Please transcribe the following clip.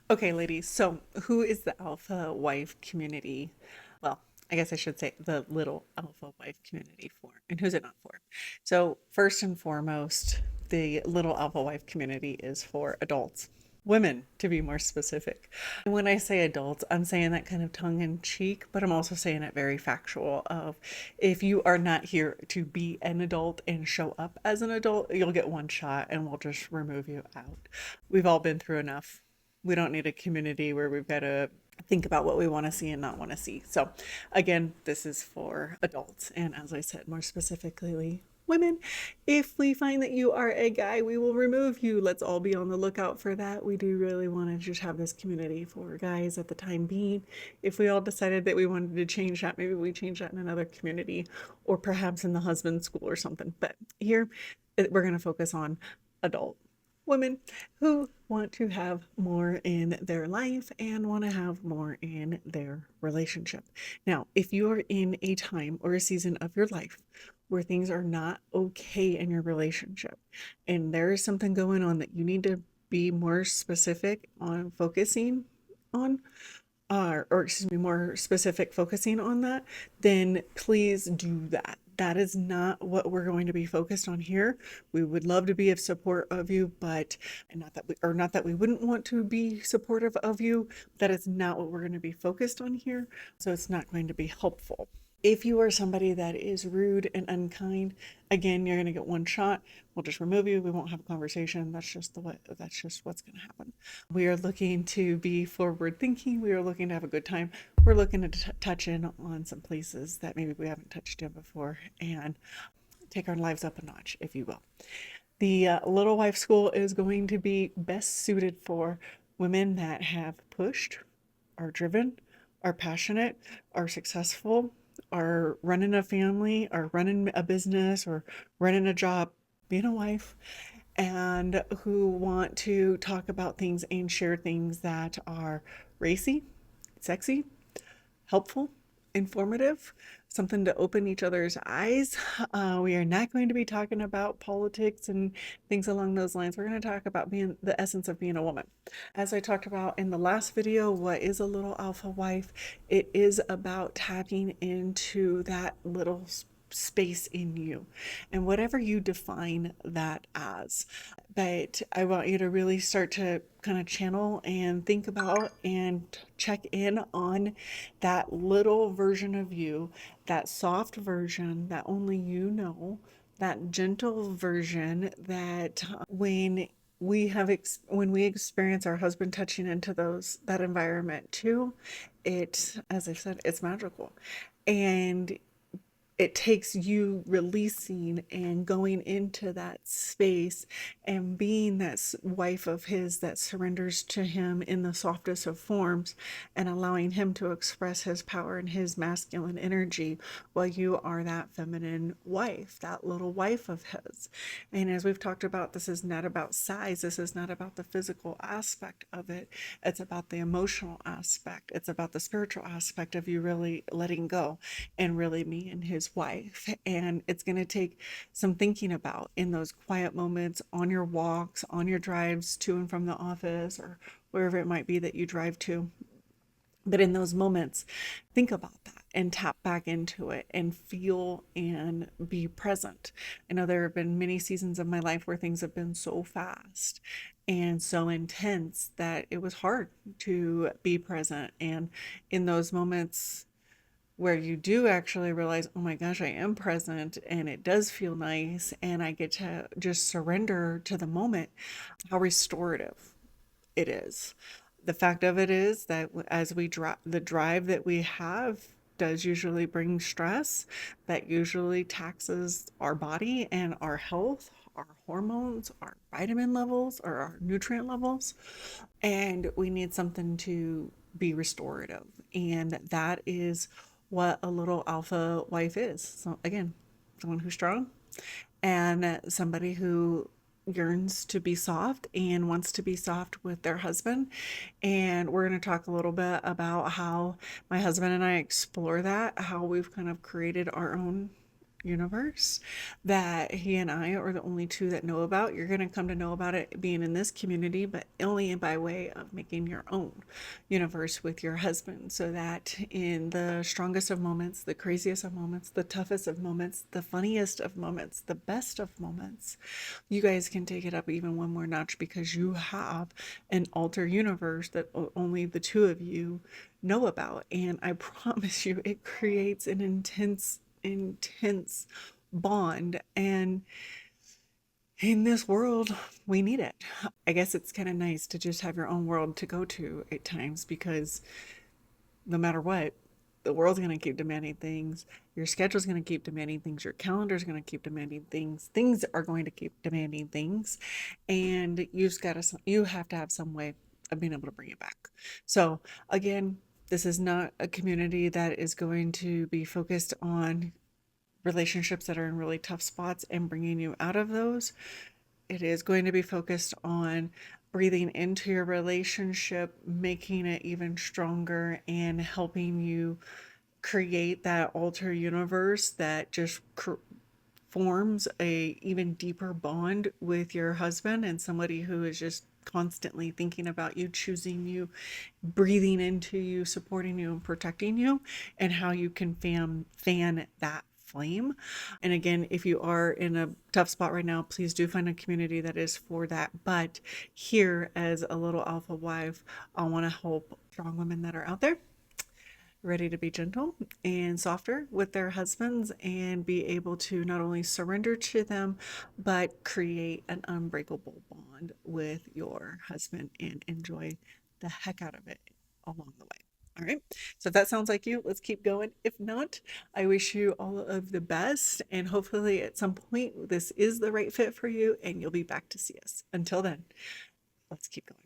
Okay, ladies, so who is the alpha wife community? Well, I guess I should say the little alpha wife community for, and who's it not for? So, first and foremost, the little alpha wife community is for adults, women to be more specific. And when I say adults, I'm saying that kind of tongue in cheek, but I'm also saying it very factual of if you are not here to be an adult and show up as an adult, you'll get one shot and we'll just remove you out. We've all been through enough. We don't need a community where we've got to think about what we want to see and not want to see. So, again, this is for adults. And as I said, more specifically, women. If we find that you are a guy, we will remove you. Let's all be on the lookout for that. We do really want to just have this community for guys at the time being. If we all decided that we wanted to change that, maybe we change that in another community or perhaps in the husband school or something. But here, we're going to focus on adult women who want to have more in their life and want to have more in their relationship. Now, if you are in a time or a season of your life where things are not okay in your relationship and there is something going on that you need to be more specific on focusing on, or excuse me, more specific focusing on that, then please do that. That is not what we're going to be focused on here. We would love to be of support of you, but and not that we wouldn't want to be supportive of you. That is not what we're going to be focused on here. So it's not going to be helpful. If you are somebody that is rude and unkind, again, you're going to get one shot. We'll just remove you. We won't have a conversation. That's just what's going to happen. We are looking to be forward thinking. We are looking to have a good time. We're looking to touch in on some places that maybe we haven't touched in before and take our lives up a notch, if you will. The Little Wife School is going to be best suited for women that have pushed, are driven, are passionate, are successful, are running a family, are running a business, or running a job, being a wife, and who want to talk about things and share things that are racy, sexy, helpful, informative, something to open each other's eyes. We are not going to be talking about politics and things along those lines. We're going to talk about being the essence of being a woman. As I talked about in the last video, what is a little alpha wife? It is about tapping into that little space in you and whatever you define that as. But I want you to really start to kind of channel and think about and check in on that little version of you, that soft version that only you know, that gentle version that when we experience our husband touching into that environment too, it, as I said, it's magical. And it takes you releasing and going into that space and being that wife of his that surrenders to him in the softest of forms and allowing him to express his power and his masculine energy while you are that feminine wife, that little wife of his. And as we've talked about, this is not about size. This is not about the physical aspect of it. It's about the emotional aspect. It's about the spiritual aspect of you really letting go and really being his wife. And it's going to take some thinking about in those quiet moments on your walks, on your drives to and from the office or wherever it might be that you drive to. But in those moments, think about that and tap back into it and feel and be present. I know there have been many seasons of my life where things have been so fast and so intense that it was hard to be present. And in those moments, where you do actually realize, oh my gosh, I am present and it does feel nice and I get to just surrender to the moment, how restorative it is. The fact of it is that as we drive, the drive that we have does usually bring stress that usually taxes our body and our health, our hormones, our vitamin levels, or our nutrient levels. And we need something to be restorative. And that is what a little alpha wife is. So, again, someone who's strong and somebody who yearns to be soft and wants to be soft with their husband. And we're going to talk a little bit about how my husband and I explore that, how we've kind of created our own universe that he and I are the only two that know about. You're going to come to know about it being in this community, but only by way of making your own universe with your husband, so that in the strongest of moments, the craziest of moments, the toughest of moments, the funniest of moments, the best of moments, you guys can take it up even one more notch because you have an alter universe that only the two of you know about. And I promise you, it creates an intense bond. And in this world, we need it. I guess it's kind of nice to just have your own world to go to at times, because no matter what, the world's going to keep demanding things. Your schedule's going to keep demanding things. Your calendar's going to keep demanding things. Things are going to keep demanding things. And you have to have some way of being able to bring it back. So again, this is not a community that is going to be focused on relationships that are in really tough spots and bringing you out of those. It is going to be focused on breathing into your relationship, making it even stronger, and helping you create that alter universe that just forms a even deeper bond with your husband, and somebody who is just constantly thinking about you, choosing you, breathing into you, supporting you, and protecting you, and how you can fan that flame. And again, if you are in a tough spot right now, please do find a community that is for that. But here, as a little alpha wife, I want to help strong women that are out there ready to be gentle and softer with their husbands, and be able to not only surrender to them, but create an unbreakable bond with your husband and enjoy the heck out of it along the way. All right. So if that sounds like you, let's keep going. If not, I wish you all of the best. And hopefully at some point, this is the right fit for you and you'll be back to see us. Until then, let's keep going.